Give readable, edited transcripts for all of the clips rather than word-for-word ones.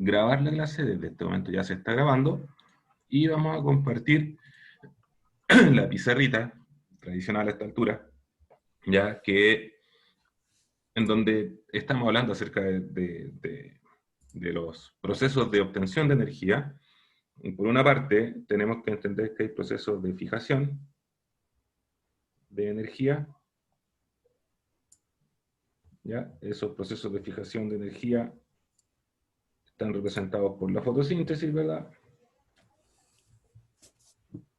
grabar la clase, desde este momento ya se está grabando, y vamos a compartir la pizarrita tradicional a esta altura, ya que en donde estamos hablando acerca de los procesos de obtención de energía. Y por una parte, tenemos que entender que hay procesos de fijación de energía. ¿Ya? Esos procesos de fijación de energía están representados por la fotosíntesis, ¿verdad?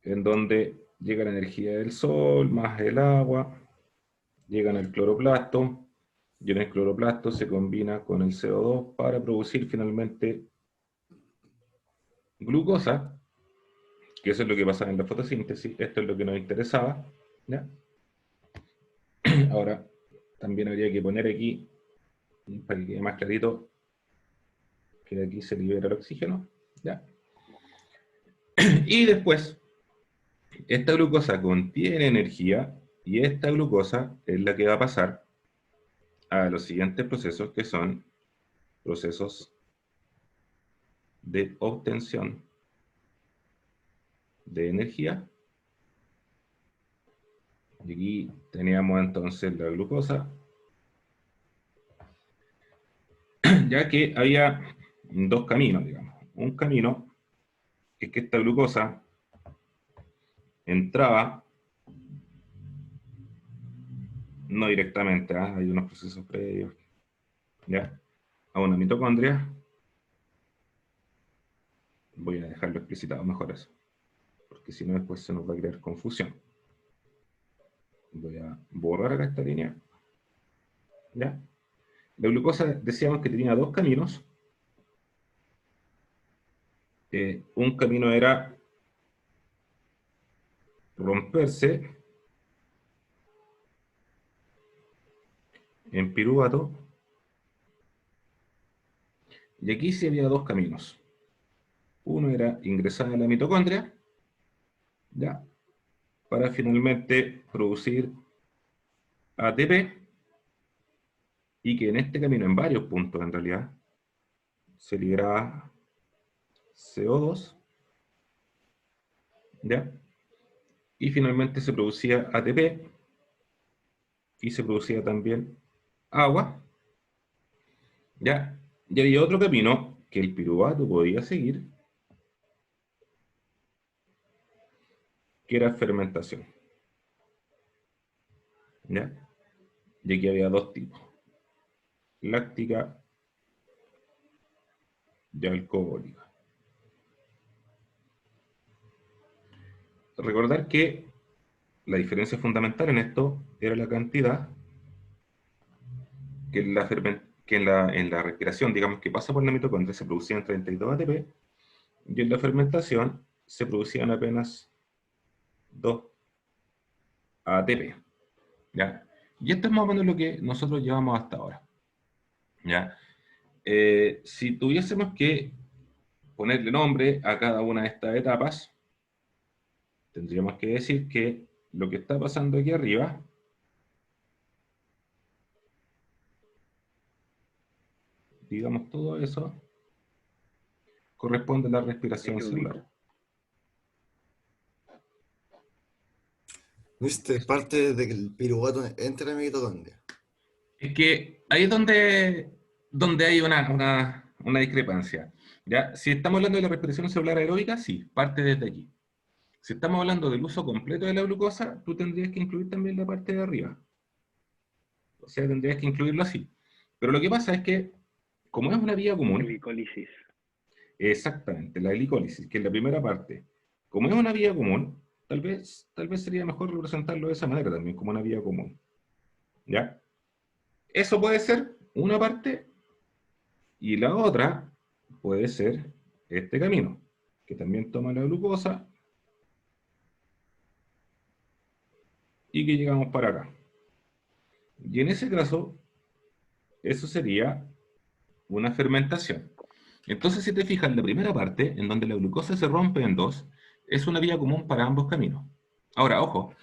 En donde llega la energía del sol, más el agua, llegan al cloroplasto, y en el cloroplasto se combina con el CO2 para producir finalmente glucosa, que eso es lo que pasa en la fotosíntesis. Esto es lo que nos interesaba, ¿ya? Ahora, también habría que poner aquí, para que quede más clarito, que de aquí se libera el oxígeno, ¿ya? Y después, esta glucosa contiene energía, y esta glucosa es la que va a pasar a los siguientes procesos, que son procesos de obtención de energía. Y aquí teníamos entonces la glucosa, ya que había dos caminos, digamos. Un camino es que esta glucosa entraba, no directamente, hay unos procesos previos, ¿ya?, a una mitocondria. Voy a dejarlo explicitado mejor eso, porque si no después se nos va a crear confusión. Voy a borrar acá esta línea, ¿ya? La glucosa decíamos que tenía dos caminos. Un camino era romperse en piruvato, y aquí sí había dos caminos. Uno era ingresar a la mitocondria, ¿ya?, para finalmente producir ATP, y que en este camino, en varios puntos en realidad, se liberaba CO2, ¿ya?, y finalmente se producía ATP, y se producía también agua, ¿ya? Y había otro camino que el piruvato podía seguir, que era fermentación, ¿ya? Y aquí había dos tipos: láctica y alcohólica. Recordar que la diferencia fundamental en esto era la cantidad que en la respiración, digamos, que pasa por la mitocondria, se producían 32 ATP, y en la fermentación se producían apenas 2 ATP, ¿ya? Y esto es más o menos lo que nosotros llevamos hasta ahora, ¿ya? Si tuviésemos que ponerle nombre a cada una de estas etapas, tendríamos que decir que lo que está pasando aquí arriba digamos, todo eso corresponde a la respiración celular. ¿Viste? Parte de que el piruvato entre en la mitocondria. Es que ahí es donde hay una discrepancia, ¿ya? Si estamos hablando de la respiración celular aeróbica, sí, parte desde aquí. Si estamos hablando del uso completo de la glucosa, tú tendrías que incluir también la parte de arriba. O sea, tendrías que incluirlo así. Pero lo que pasa es que, como es una vía común... Glicólisis. Exactamente, la glicólisis, que es la primera parte. Como es una vía común, tal vez sería mejor representarlo de esa manera también, como una vía común, ¿ya? Eso puede ser una parte, y la otra puede ser este camino, que también toma la glucosa, y que llegamos para acá. Y en ese caso, eso sería una fermentación. Entonces, si te fijas, la primera parte, en donde la glucosa se rompe en dos, es una vía común para ambos caminos. Ahora, ojo,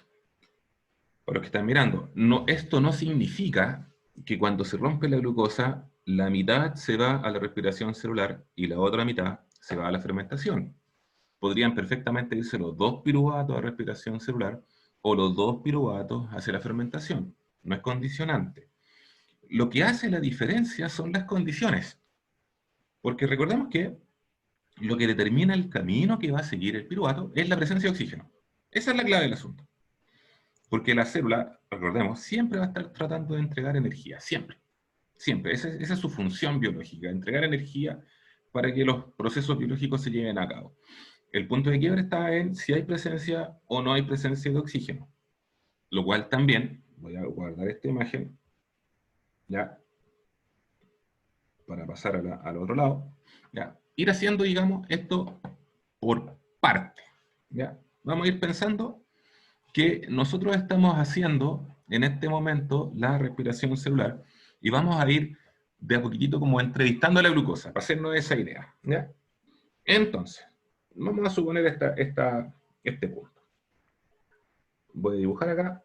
para los que están mirando, no, esto no significa que cuando se rompe la glucosa, la mitad se va a la respiración celular y la otra mitad se va a la fermentación. Podrían perfectamente irse los 2 piruvatos a respiración celular o los 2 piruvatos hacia la fermentación. No es condicionante. Lo que hace la diferencia son las condiciones. Porque recordemos que lo que determina el camino que va a seguir el piruvato es la presencia de oxígeno. Esa es la clave del asunto. Porque la célula, recordemos, siempre va a estar tratando de entregar energía, siempre. Siempre. Esa es su función biológica, entregar energía para que los procesos biológicos se lleven a cabo. El punto de quiebre está en si hay presencia o no hay presencia de oxígeno. Lo cual también, voy a guardar esta imagen, ya, para pasar al otro lado, ya, ir haciendo, digamos, esto por parte, ya. Vamos a ir pensando que nosotros estamos haciendo en este momento la respiración celular y vamos a ir de a poquitito como entrevistando a la glucosa, para hacernos esa idea, ¿ya? Entonces, vamos a suponer este punto. Voy a dibujar acá.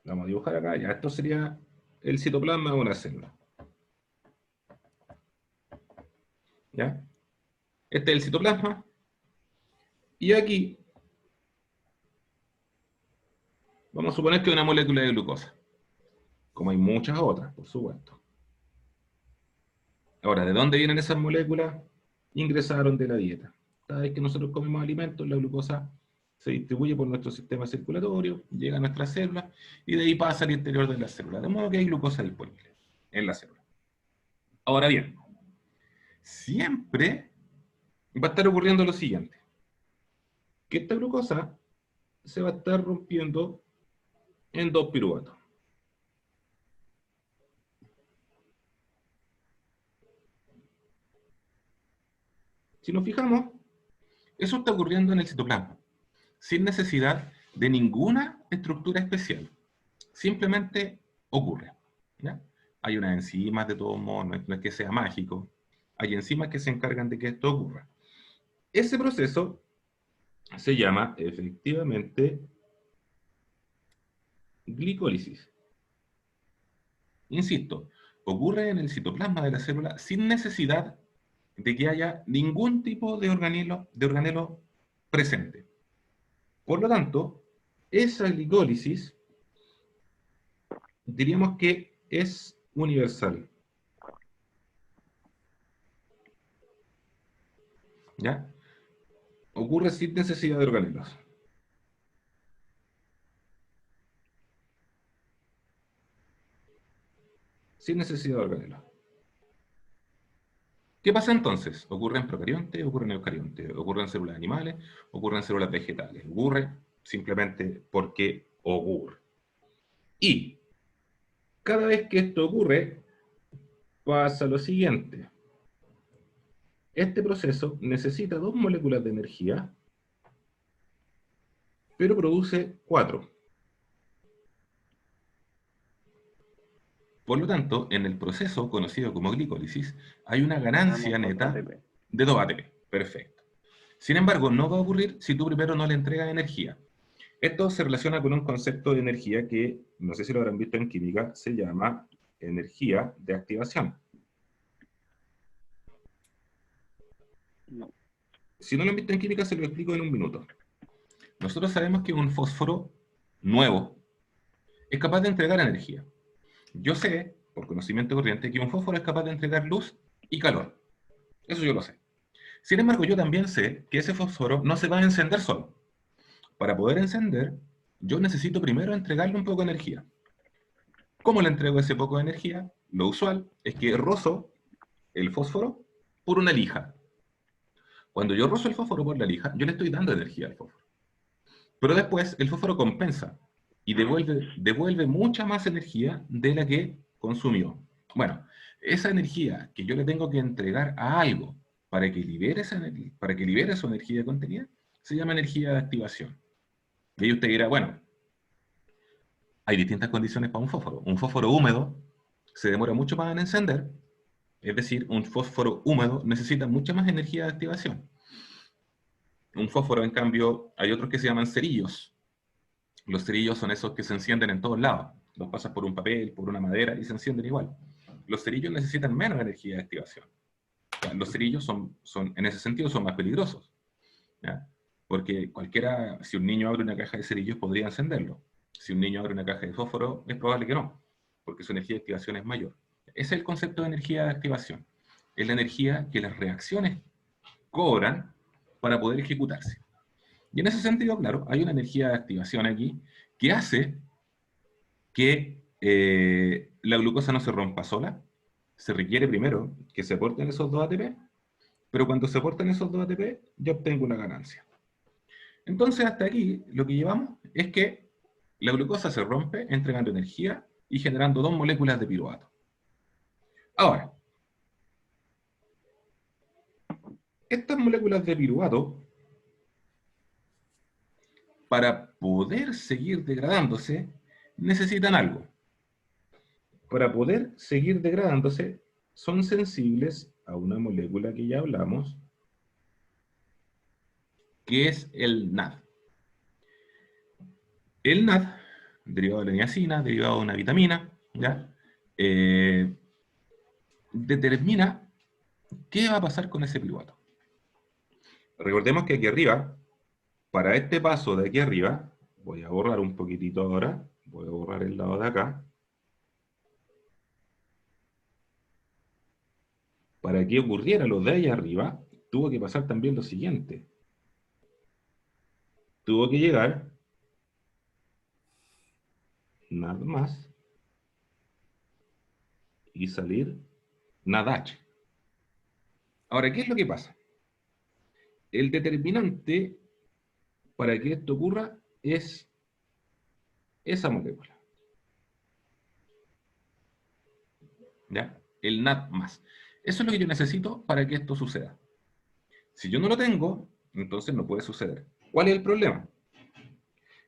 Vamos a dibujar acá, ya, esto sería el citoplasma de una célula. ¿Ya? Este es el citoplasma. Y aquí, vamos a suponer que es una molécula de glucosa. Como hay muchas otras, por supuesto. Ahora, ¿de dónde vienen esas moléculas? Ingresaron de la dieta. Cada vez que nosotros comemos alimentos, la glucosa se distribuye por nuestro sistema circulatorio, llega a nuestras células, y de ahí pasa al interior de la célula. De modo que hay glucosa disponible en la célula. Ahora bien, siempre va a estar ocurriendo lo siguiente. Que esta glucosa se va a estar rompiendo en 2 piruvatos. Si nos fijamos, eso está ocurriendo en el citoplasma, sin necesidad de ninguna estructura especial. Simplemente ocurre, ¿ya? Hay unas enzimas de todos modos, no es que sea mágico. Hay enzimas que se encargan de que esto ocurra. Ese proceso se llama, efectivamente, glicólisis. Insisto, ocurre en el citoplasma de la célula sin necesidad de que haya ningún tipo de organelo presente. Por lo tanto, esa glicólisis diríamos que es universal. ¿Ya? Ocurre sin necesidad de organelos. Sin necesidad de organelos. ¿Qué pasa entonces? Ocurre en procarionte, ocurre en eucarionte, ocurre en células animales, ocurre en células vegetales. Ocurre simplemente porque ocurre. Y cada vez que esto ocurre, pasa lo siguiente. Este proceso necesita 2 moléculas de energía, pero produce 4. Por lo tanto, en el proceso conocido como glicólisis, hay una ganancia neta de 2 ATP. Perfecto. Sin embargo, no va a ocurrir si tú primero no le entregas energía. Esto se relaciona con un concepto de energía que, no sé si lo habrán visto en química, se llama energía de activación. No. Si no lo han visto en química, se lo explico en un minuto. Nosotros sabemos que un fósforo nuevo es capaz de entregar energía. Yo sé, por conocimiento corriente, que un fósforo es capaz de entregar luz y calor. Eso yo lo sé. Sin embargo, yo también sé que ese fósforo no se va a encender solo. Para poder encender, yo necesito primero entregarle un poco de energía. ¿Cómo le entrego ese poco de energía? Lo usual es que rozo el fósforo por una lija. Cuando yo rozo el fósforo por la lija, yo le estoy dando energía al fósforo. Pero después el fósforo compensa y devuelve mucha más energía de la que consumió. Bueno, esa energía que yo le tengo que entregar a algo para que libere su energía contenida, se llama energía de activación. Y ahí usted dirá, bueno, hay distintas condiciones para un fósforo. Un fósforo húmedo se demora mucho más en encender, es decir, un fósforo húmedo necesita mucha más energía de activación. Un fósforo, en cambio, hay otros que se llaman cerillos. Los cerillos son esos que se encienden en todos lados. Los pasas por un papel, por una madera y se encienden igual. Los cerillos necesitan menos energía de activación. O sea, los cerillos en ese sentido son más peligrosos, ¿ya? Porque cualquiera, si un niño abre una caja de cerillos, podría encenderlo. Si un niño abre una caja de fósforo, es probable que no, porque su energía de activación es mayor. Ese es el concepto de energía de activación. Es la energía que las reacciones cobran para poder ejecutarse. Y en ese sentido, claro, hay una energía de activación aquí que hace que la glucosa no se rompa sola. Se requiere primero que se aporten esos 2 ATP, pero cuando se aportan esos 2 ATP, yo obtengo una ganancia. Entonces, hasta aquí, lo que llevamos es que la glucosa se rompe entregando energía y generando 2 moléculas de piruvato. Ahora, estas moléculas de piruvato, para poder seguir degradándose, necesitan algo. Para poder seguir degradándose, son sensibles a una molécula que ya hablamos, que es el NAD. El NAD, derivado de la niacina, derivado de una vitamina, ¿ya? Determina qué va a pasar con ese piruvato. Recordemos que aquí arriba, para este paso de aquí arriba, voy a borrar un poquitito ahora, voy a borrar el lado de acá. Para que ocurriera lo de ahí arriba, tuvo que pasar también lo siguiente. Tuvo que llegar nada más y salir nada H. Ahora, ¿qué es lo que pasa? El determinante para que esto ocurra es esa molécula. ¿Ya? El NAD+. Eso es lo que yo necesito para que esto suceda. Si yo no lo tengo, entonces no puede suceder. ¿Cuál es el problema?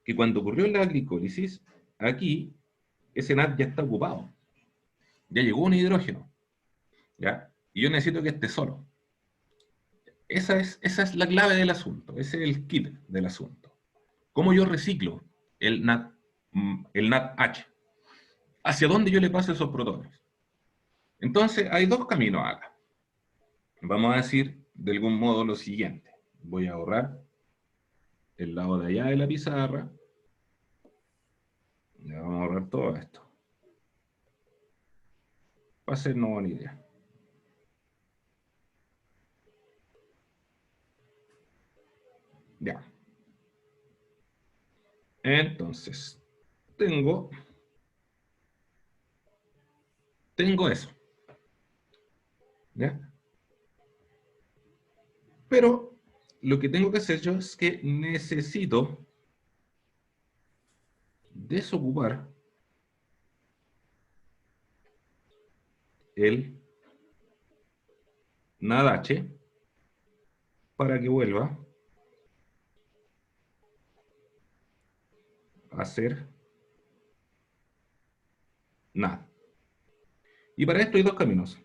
Que cuando ocurrió la glicólisis, aquí ese NAD ya está ocupado. Ya llegó un hidrógeno. ¿Ya? Y yo necesito que esté solo. Esa es la clave del asunto. Ese es el kit del asunto. ¿Cómo yo reciclo el NADH? ¿Hacia dónde yo le paso esos protones? Entonces, hay 2 caminos acá. Vamos a decir de algún modo lo siguiente. Voy a borrar el lado de allá de la pizarra. Ya vamos a borrar todo esto. Va a ser no buena idea. Ya. Entonces, tengo eso. ¿Ya? Pero lo que tengo que hacer yo es que necesito desocupar el NADH para que vuelva a ser NAD. Y para esto hay 2 caminos.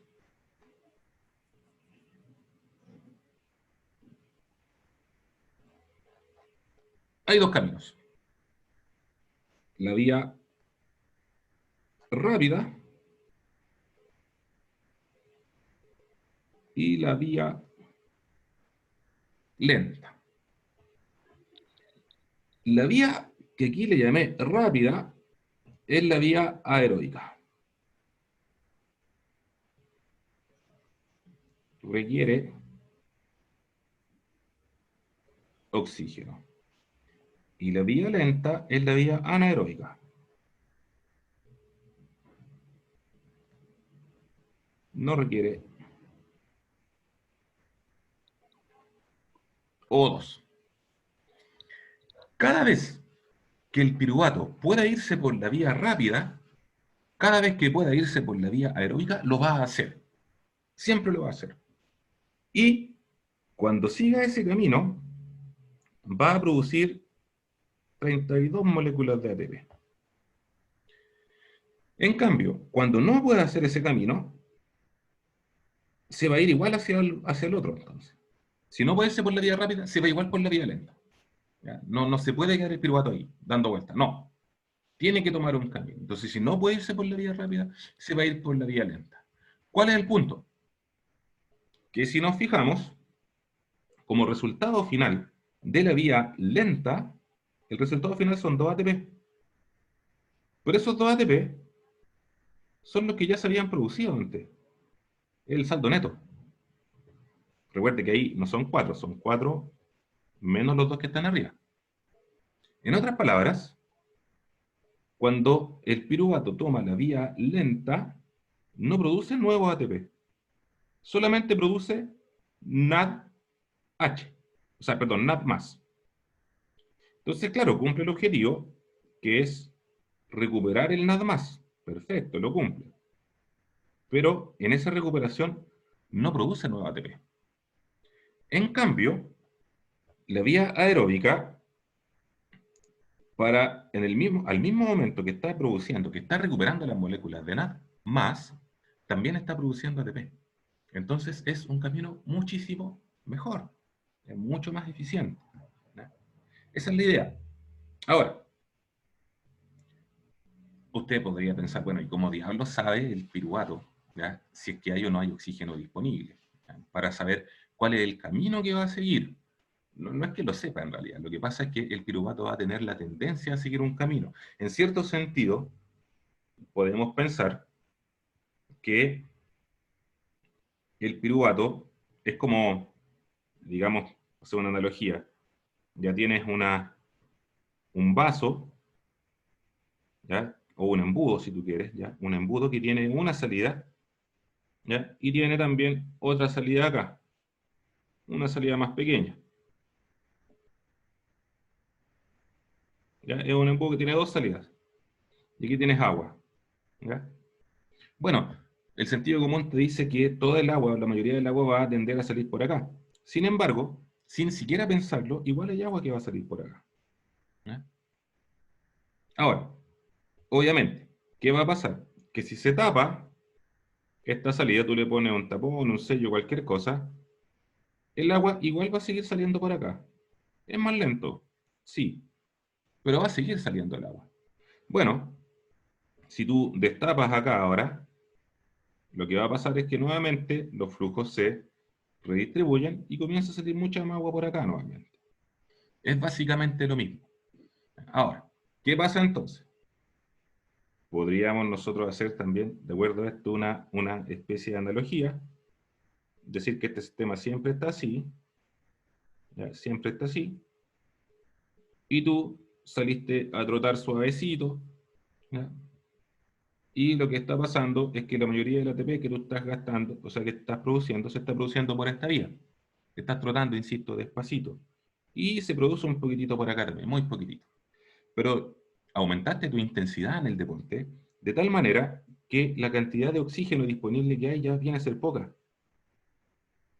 Hay 2 caminos. La vía rápida y la vía lenta. La vía que aquí le llamé rápida es la vía aeróbica. Requiere oxígeno. Y la vía lenta es la vía anaeróbica. No requiere O2. Cada vez que el piruvato pueda irse por la vía rápida, cada vez que pueda irse por la vía aeróbica, lo va a hacer. Siempre lo va a hacer. Y cuando siga ese camino, va a producir 32 moléculas de ATP. En cambio, cuando no pueda hacer ese camino, se va a ir igual hacia el otro, entonces. Si no puede irse por la vía rápida, se va igual por la vía lenta. ¿Ya? No se puede quedar el piruvato ahí, dando vueltas. No. Tiene que tomar un camino. Entonces, si no puede irse por la vía rápida, se va a ir por la vía lenta. ¿Cuál es el punto? Que si nos fijamos, como resultado final de la vía lenta, el resultado final son 2 ATP. Pero esos 2 ATP son los que ya se habían producido antes. El saldo neto. Recuerde que ahí no son 4, son 4 menos los 2 que están arriba. En otras palabras, cuando el piruvato toma la vía lenta, no produce nuevos ATP. Solamente produce NADH. O sea, perdón, NAD más. Entonces, claro, cumple el objetivo, que es recuperar el NAD más. Perfecto, lo cumple. Pero en esa recuperación no produce nuevo ATP. En cambio, la vía aeróbica, al mismo momento que está produciendo, que está recuperando las moléculas de NAD más, también está produciendo ATP. Entonces es un camino muchísimo mejor, es mucho más eficiente, ¿no? Esa es la idea. Ahora, usted podría pensar, bueno, ¿y cómo diablos sabe el piruvato, ¿ya?, si es que hay o no hay oxígeno disponible? ¿Ya? Para saber cuál es el camino que va a seguir. No, no es que lo sepa en realidad, lo que pasa es que el piruvato va a tener la tendencia a seguir un camino. En cierto sentido, podemos pensar que el piruvato es como, digamos, hacer una analogía. Ya tienes un vaso, ¿ya?, o un embudo, si tú quieres, ¿ya?, un embudo que tiene una salida, ¿ya?, y tiene también otra salida acá, una salida más pequeña, ¿ya? Es un embudo que tiene dos salidas, y aquí tienes agua, ¿ya? Bueno, el sentido común te dice que toda el agua, la mayoría del agua va a tender a salir por acá. Sin embargo, sin siquiera pensarlo, igual hay agua que va a salir por acá, ¿ya? Ahora, obviamente, ¿qué va a pasar? Que si se tapa esta salida, tú le pones un tapón, un sello, cualquier cosa, el agua igual va a seguir saliendo por acá. Es más lento, sí, pero va a seguir saliendo el agua. Bueno, si tú destapas acá ahora, lo que va a pasar es que nuevamente los flujos se redistribuyen y comienza a salir mucha más agua por acá nuevamente. Es básicamente lo mismo. Ahora, ¿qué pasa entonces? Podríamos nosotros hacer también, de acuerdo a esto, una especie de analogía, decir que este sistema siempre está así, ¿ya?, siempre está así, y tú saliste a trotar suavecito, ¿ya?, y lo que está pasando es que la mayoría del ATP que tú estás gastando, o sea, que estás produciendo, se está produciendo por esta vía. Estás trotando, insisto, despacito. Y se produce un poquitito por acá también, muy poquitito. Pero aumentaste tu intensidad en el deporte de tal manera que la cantidad de oxígeno disponible que hay ya viene a ser poca.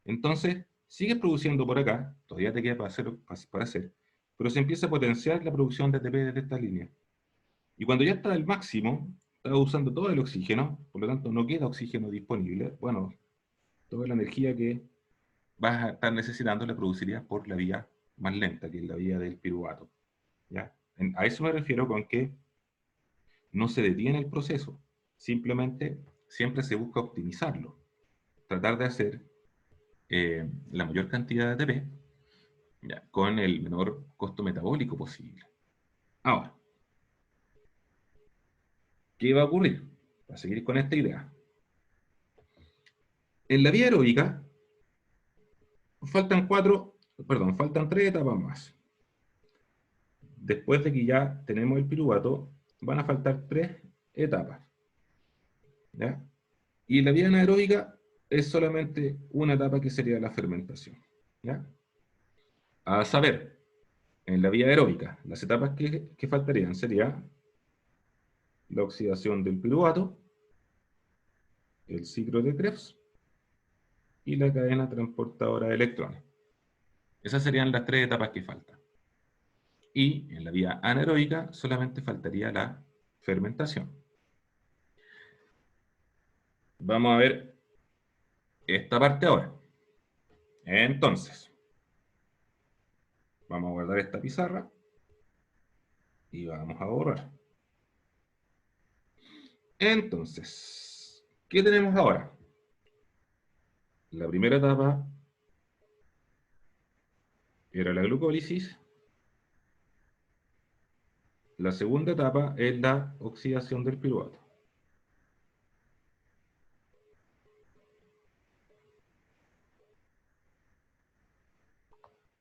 Entonces, sigues produciendo por acá, todavía te queda para hacer, pero se empieza a potenciar la producción de ATP desde esta línea. Y cuando ya está al máximo, estás usando todo el oxígeno, por lo tanto no queda oxígeno disponible. Bueno, toda la energía que vas a estar necesitando la producirías por la vía más lenta, que es la vía del piruvato, ¿ya? A eso me refiero con que no se detiene el proceso, simplemente siempre se busca optimizarlo, tratar de hacer la mayor cantidad de ATP, ¿ya?, con el menor costo metabólico posible. Ahora, ¿qué va a ocurrir? Para seguir con esta idea. En la vía aeróbica faltan 3 etapas más. Después de que ya tenemos el piruvato, van a faltar 3 etapas, ¿ya? Y la vía anaeróbica es solamente una etapa, que sería la fermentación, ¿ya? A saber, en la vía aeróbica, las etapas que faltarían sería la oxidación del piruvato, el ciclo de Krebs y la cadena transportadora de electrones. Esas serían las 3 etapas que faltan. Y en la vía anaeróbica solamente faltaría la fermentación. Vamos a ver esta parte ahora. Entonces, vamos a guardar esta pizarra y vamos a borrar. Entonces, ¿qué tenemos ahora? La primera etapa era la glucólisis. La segunda etapa es la oxidación del piruvato.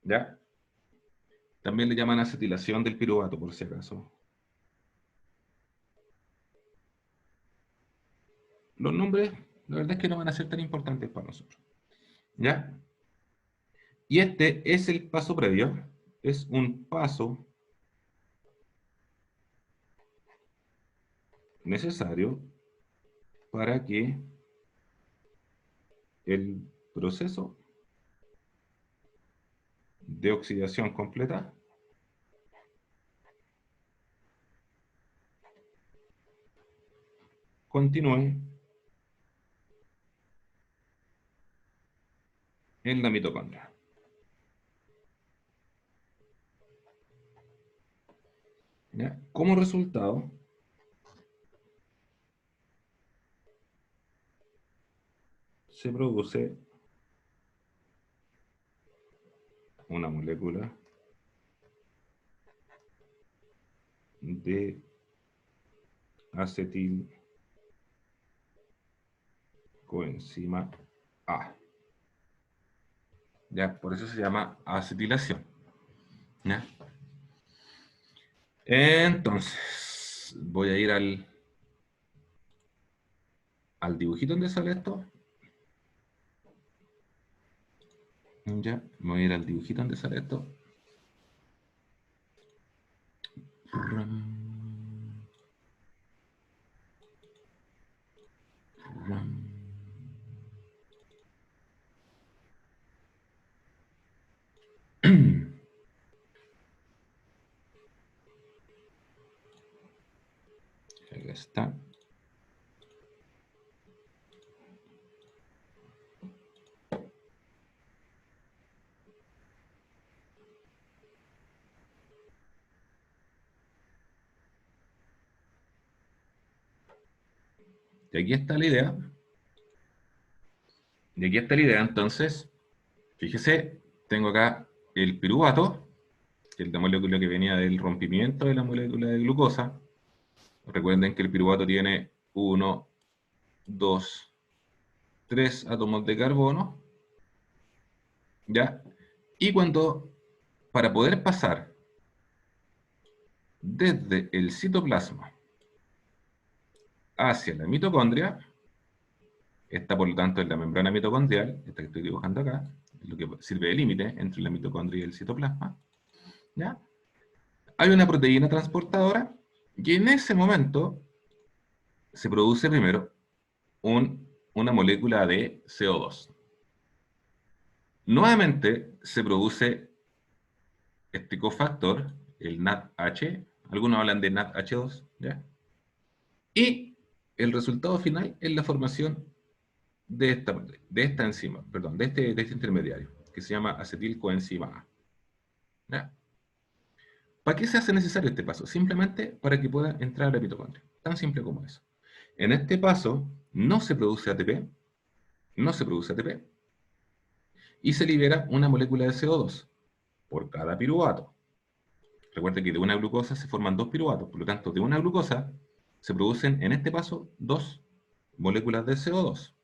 ¿Ya? También le llaman acetilación del piruvato, por si acaso. Los nombres, la verdad es que no van a ser tan importantes para nosotros. ¿Ya? Y este es el paso previo. Es un paso necesario para que el proceso de oxidación completa continúe en la mitocondria. ¿Ya? Como resultado, se produce una molécula de acetilcoenzima A. ¿Ya? Por eso se llama acetilación. ¿Ya? Entonces, voy a ir al dibujito donde sale esto. Ya, voy a ir al dibujito donde sale esto. Ahí está. Y aquí está la idea. Y aquí está la idea, entonces, fíjese, tengo acá el piruvato, que es la molécula que venía del rompimiento de la molécula de glucosa. Recuerden que el piruvato tiene 1, 2, 3 átomos de carbono, ¿ya? Y para poder pasar desde el citoplasma hacia la mitocondria, esta por lo tanto es la membrana mitocondrial, esta que estoy dibujando acá, es lo que sirve de límite entre la mitocondria y el citoplasma, ¿ya? Hay una proteína transportadora y en ese momento se produce primero una molécula de CO2. Nuevamente se produce este cofactor, el NADH, algunos hablan de NADH2, ¿ya? Y el resultado final es la formación de esta enzima, perdón, de este intermediario, que se llama acetilcoenzima A. ¿Ya? ¿Para qué se hace necesario este paso? Simplemente para que pueda entrar a la mitocondria. Tan simple como eso. En este paso no se produce ATP, y se libera una molécula de CO2 por cada piruvato. Recuerden que de una glucosa se forman 2 piruvatos, por lo tanto, de una glucosa se producen en este paso 2 moléculas de CO2.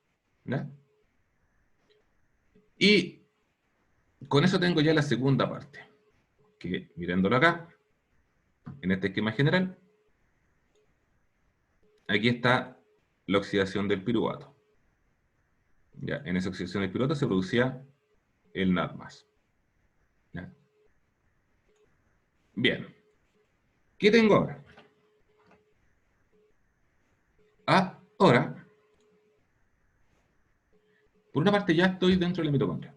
¿Ya? Y con eso tengo ya la segunda parte, que mirándolo acá, en este esquema general, aquí está la oxidación del piruvato. ¿Ya? En esa oxidación del piruvato se producía el NAD+. ¿Ya? Bien. ¿Qué tengo ahora? Ahora, por una parte ya estoy dentro de la mitocondria.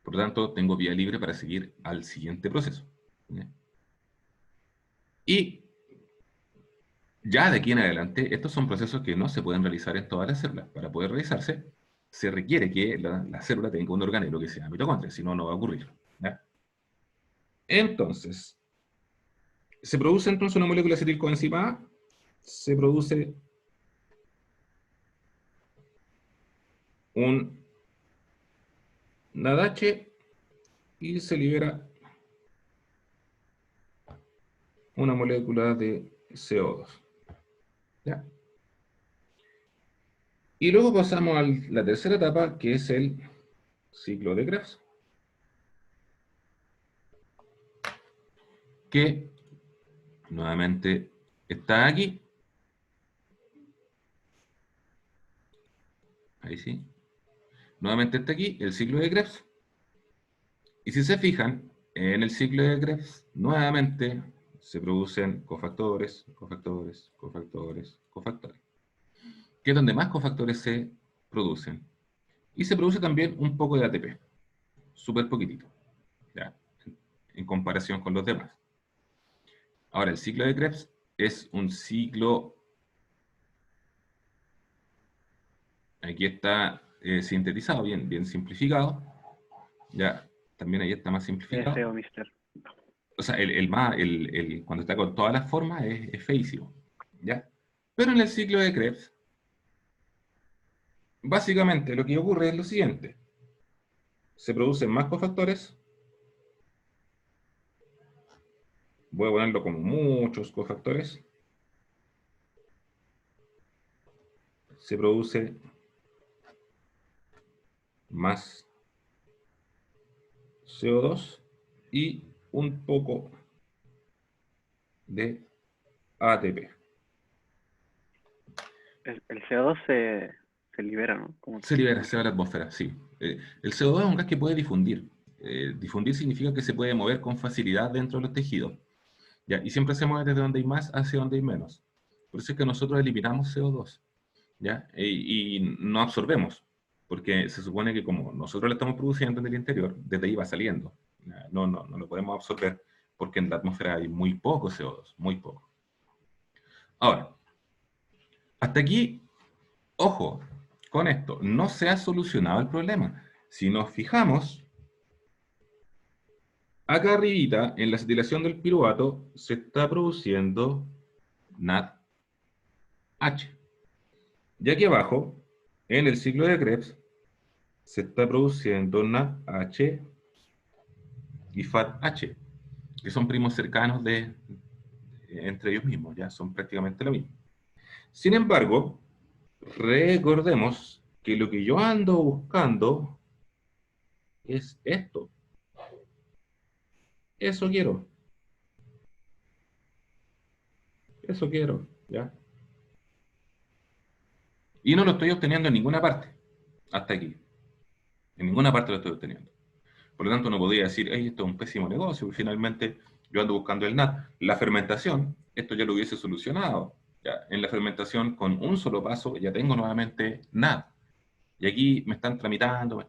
Por lo tanto, tengo vía libre para seguir al siguiente proceso. ¿Ya? Y ya de aquí en adelante, estos son procesos que no se pueden realizar en todas las células. Para poder realizarse, se requiere que la célula tenga un organelo que sea mitocondria, si no, no va a ocurrir. ¿Ya? Entonces, se produce entonces una molécula acetilcoenzima A, se produce un NADH y se libera una molécula de CO2. ¿Ya? Y luego pasamos a la tercera etapa, que es el ciclo de Krebs, que nuevamente está aquí. Ahí sí. Nuevamente está aquí el ciclo de Krebs. Y si se fijan, en el ciclo de Krebs, nuevamente se producen cofactores, cofactores, cofactores, cofactores, que es donde más cofactores se producen. Y se produce también un poco de ATP, súper poquitito, ¿ya? En comparación con los demás. Ahora, el ciclo de Krebs es un ciclo, aquí está sintetizado, bien simplificado, ya, también ahí está más simplificado. Deseo, mister. O sea, cuando está con todas las formas es feísimo, ¿ya? Pero en el ciclo de Krebs, básicamente lo que ocurre es lo siguiente. Se producen más cofactores. Voy a ponerlo como muchos cofactores. Se produce más CO2 y un poco de ATP. El CO2 se libera, ¿no? Como Se libera, se va a la atmósfera, sí. El CO2 es un gas que puede difundir. Difundir significa que se puede mover con facilidad dentro de los tejidos. ¿Ya? Y siempre se mueve desde donde hay más hacia donde hay menos. Por eso es que nosotros eliminamos CO2, ¿ya? Y no absorbemos, porque se supone que como nosotros lo estamos produciendo en el interior, desde ahí va saliendo. ¿Ya? No lo podemos absorber porque en la atmósfera hay muy poco CO2, muy poco. Ahora, hasta aquí, ojo, con esto, no se ha solucionado el problema. Si nos fijamos, acá arribita, en la acetilación del piruvato, se está produciendo NADH. Y aquí abajo, en el ciclo de Krebs, se está produciendo NADH y FADH, que son primos cercanos entre ellos mismos, ya son prácticamente lo mismo. Sin embargo, recordemos que lo que yo ando buscando es esto. Eso quiero. Eso quiero, ¿ya? Y no lo estoy obteniendo en ninguna parte, hasta aquí. En ninguna parte lo estoy obteniendo. Por lo tanto, no podría decir, hey, esto es un pésimo negocio, y finalmente yo ando buscando el NAD. La fermentación, esto ya lo hubiese solucionado. Ya, en la fermentación, con un solo paso, ya tengo nuevamente NAD. Y aquí me están tramitando,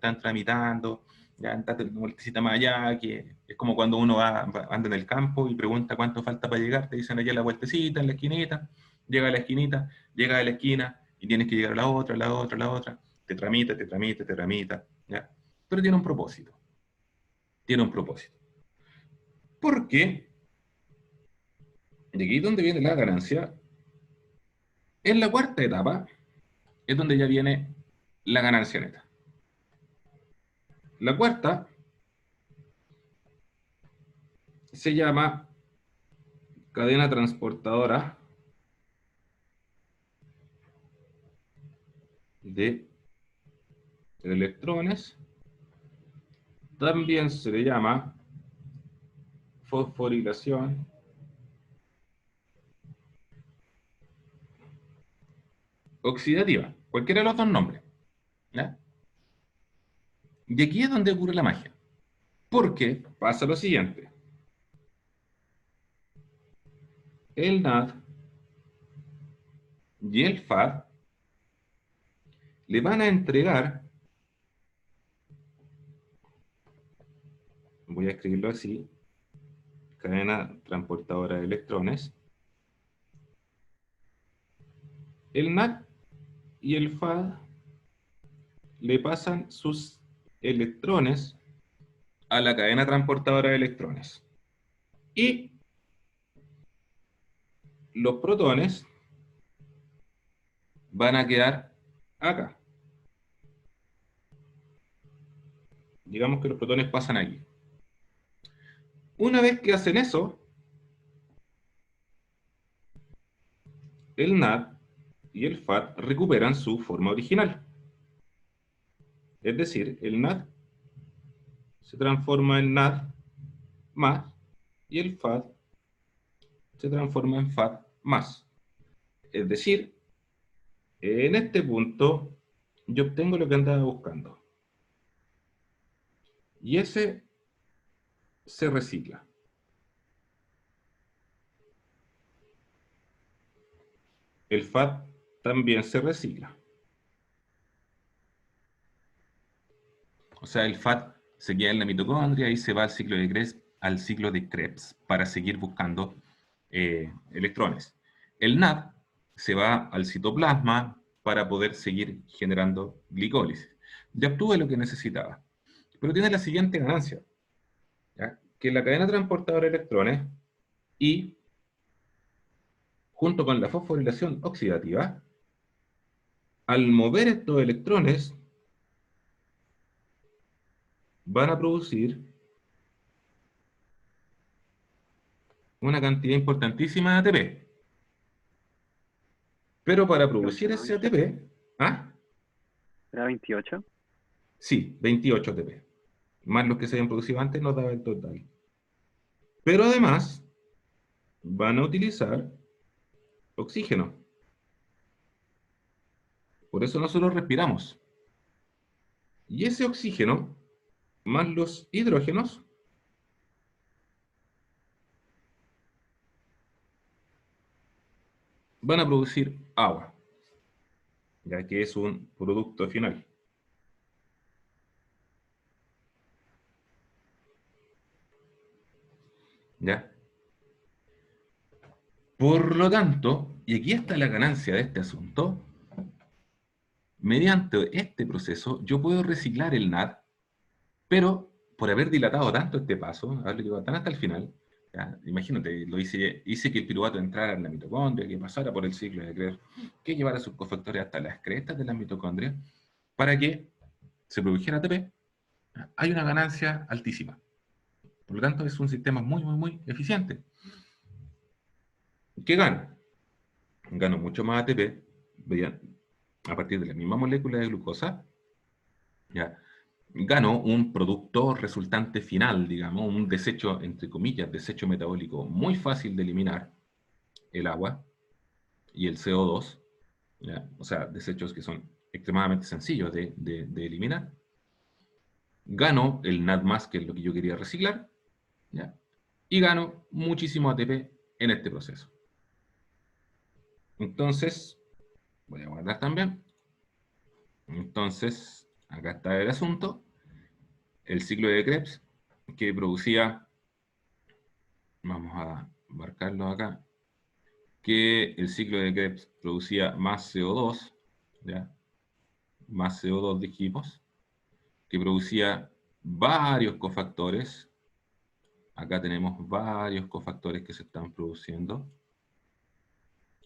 ya andate una vueltecita más allá, que es como cuando uno anda en el campo y pregunta cuánto falta para llegar, te dicen allá la vueltecita, en la esquinita, llega a la esquinita, llega a la esquina, y tienes que llegar a la otra, a la otra, a la otra, te tramita, ¿ya? Pero tiene un propósito. Tiene un propósito. Porque, de aquí es donde viene la ganancia, en la cuarta etapa es donde ya viene la ganancia neta. La cuarta se llama cadena transportadora de electrones. También se le llama fosforilación oxidativa, cualquiera de los dos nombres, ¿ya? Y aquí es donde ocurre la magia, porque pasa lo siguiente. El NAD y el FAD le van a entregar, voy a escribirlo así, cadena transportadora de electrones. El NAD y el FAD le pasan sus electrones a la cadena transportadora de electrones. Y los protones van a quedar acá. Digamos que los protones pasan aquí. Una vez que hacen eso, el NAD y el FAT recuperan su forma original. Es decir, el NAD se transforma en NAD más y el FAT se transforma en FAT más. Es decir, en este punto yo obtengo lo que andaba buscando. Y ese se recicla. El FAT también se recicla. O sea, el FAT se queda en la mitocondria y se va al ciclo de Krebs para seguir buscando electrones. El NAD se va al citoplasma para poder seguir generando glicólisis. Ya obtuve lo que necesitaba. Pero tiene la siguiente ganancia, ¿ya? Que la cadena transportadora de electrones y junto con la fosforilación oxidativa, al mover estos electrones, van a producir una cantidad importantísima de ATP. Pero para producir ese ATP, ¿ah? ¿Era 28? Sí, 28 ATP. Más los que se habían producido antes nos daba el total. Pero además, van a utilizar oxígeno. Por eso nosotros respiramos. Y ese oxígeno, más los hidrógenos, van a producir agua, ya que es un producto final. ¿Ya? Por lo tanto, y aquí está la ganancia de este asunto, mediante este proceso yo puedo reciclar el NAD, pero por haber dilatado tanto este paso, haberlo llevado tan hasta el final, ¿ya? Imagínate, hice que el piruvato entrara en la mitocondria, que pasara por el ciclo de Krebs, que llevara sus cofactores hasta las crestas de la mitocondria, para que se produjera ATP, hay una ganancia altísima. Por lo tanto, es un sistema muy, muy, muy eficiente. ¿Qué gano? Gano mucho más ATP a partir de la misma molécula de glucosa. ¿Ya? Gano un producto resultante final, digamos, un desecho, entre comillas, desecho metabólico muy fácil de eliminar, el agua y el CO2, ¿ya? O sea, desechos que son extremadamente sencillos de eliminar. Gano el NAD+, que es lo que yo quería reciclar, ¿ya? Y gano muchísimo ATP en este proceso. Entonces, voy a guardar también. Entonces, acá está el asunto. El ciclo de Krebs, que producía, vamos a marcarlo acá, que el ciclo de Krebs producía más CO2, ¿ya? Más CO2 dijimos, que producía varios cofactores. Acá tenemos varios cofactores que se están produciendo.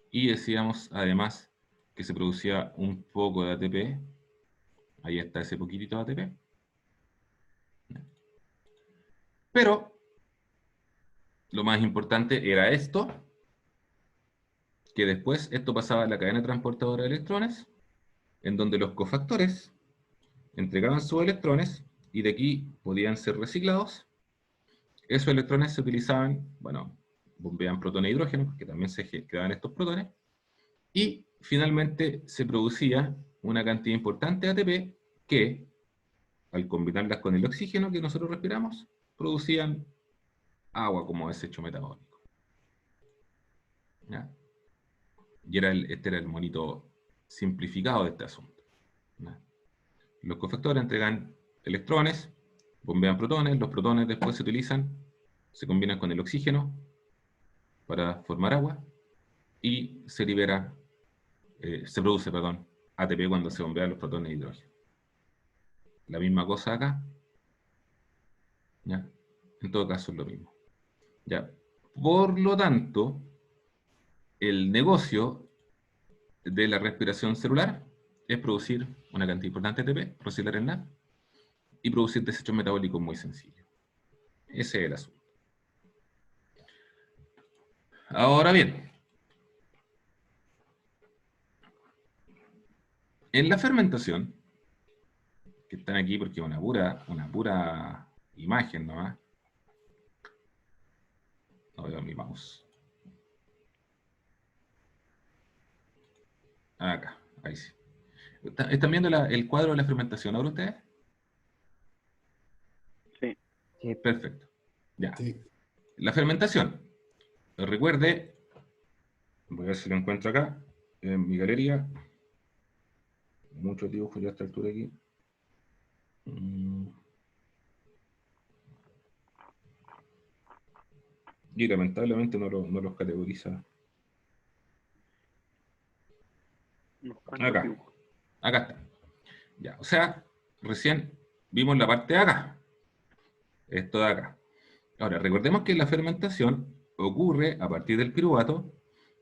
Y decíamos además que se producía un poco de ATP. Ahí está ese poquitito de ATP. Pero lo más importante era esto, que después esto pasaba a la cadena transportadora de electrones, en donde los cofactores entregaban sus electrones y de aquí podían ser reciclados. Esos electrones se utilizaban, bueno, bombeaban protones e hidrógenos, porque también se quedaban estos protones, y finalmente se producía una cantidad importante de ATP que, al combinarlas con el oxígeno que nosotros respiramos, producían agua como desecho metabólico. ¿Ya? Y este era el monito simplificado de este asunto. ¿Ya? Los cofactores entregan electrones, bombean protones, los protones después se utilizan, se combinan con el oxígeno para formar agua y se libera, se produce, perdón, ATP cuando se bombean los protones de hidrógeno. La misma cosa acá, ¿ya? En todo caso es lo mismo. ¿Ya? Por lo tanto, el negocio de la respiración celular es producir una cantidad importante de ATP, reciclar el NAD, y producir desechos metabólicos muy sencillos. Ese es el asunto. Ahora bien, en la fermentación, que están aquí porque es una pura imagen nomás. No veo mi mouse. Acá, ahí sí. ¿Están viendo el cuadro de la fermentación ahora ustedes? Sí. Sí. Perfecto. Ya. Sí. La fermentación. Recuerde, voy a ver si lo encuentro acá, en mi galería. Muchos dibujos ya a esta altura aquí. Y lamentablemente no los categoriza. Unos cuantos Acá. dibujos. Acá está. Ya, o sea, recién vimos la parte de acá. Esto de acá. Ahora, recordemos que la fermentación ocurre a partir del piruvato,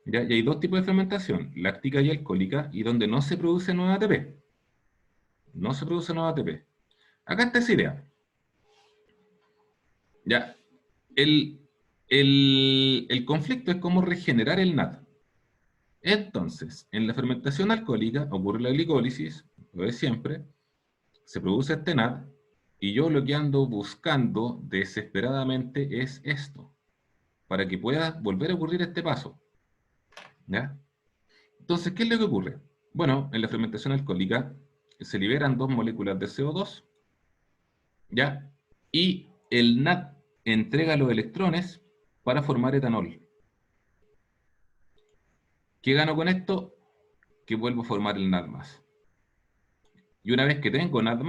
¿ya? Y hay dos tipos de fermentación, láctica y alcohólica, y donde no se produce nueva ATP. No se produce nueva ATP. Acá está esa idea. Ya. El conflicto es cómo regenerar el NAD. Entonces, en la fermentación alcohólica ocurre la glicólisis, lo de siempre, se produce este NAD, y yo lo que ando buscando desesperadamente es esto, para que pueda volver a ocurrir este paso. ¿Ya? Entonces, ¿qué es lo que ocurre? Bueno, en la fermentación alcohólica se liberan dos moléculas de CO2, ¿ya? Y el NAD entrega los electrones para formar etanol. ¿Qué gano con esto? Que vuelvo a formar el NAD+. Y una vez que tengo NAD+,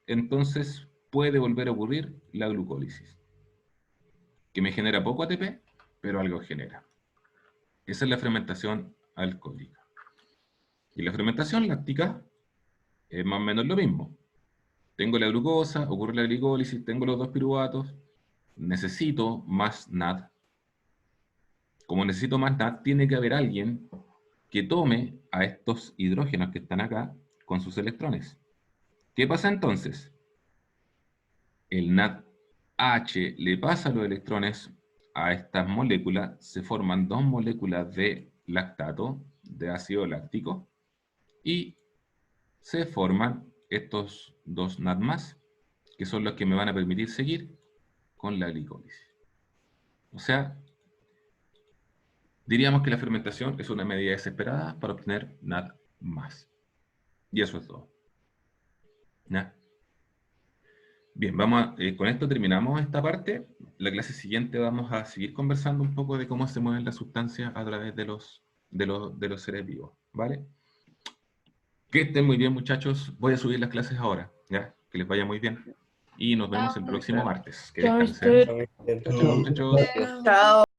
entonces puede volver a ocurrir la glucólisis, que me genera poco ATP, pero algo genera. Esa es la fermentación alcohólica. Y la fermentación láctica es más o menos lo mismo. Tengo la glucosa, ocurre la glicólisis, tengo los dos piruvatos, necesito más NAD. Como necesito más NAD, tiene que haber alguien que tome a estos hidrógenos que están acá con sus electrones. ¿Qué pasa entonces? El NADH le pasa los electrones a estas moléculas, se forman dos moléculas de lactato, de ácido láctico, y se forman estos dos NAD+, que son los que me van a permitir seguir con la glicólisis. O sea, diríamos que la fermentación es una medida desesperada para obtener NAD+. Y eso es todo. ¿Ya? Bien, con esto terminamos esta parte. La clase siguiente vamos a seguir conversando un poco de cómo se mueven las sustancias a través de los seres vivos. ¿Vale? Que estén muy bien, muchachos. Voy a subir las clases ahora. ¿Ya? Que les vaya muy bien. Y nos vemos el próximo martes. Que Chao, descansen. Esther. Chao, muchachos. Chao.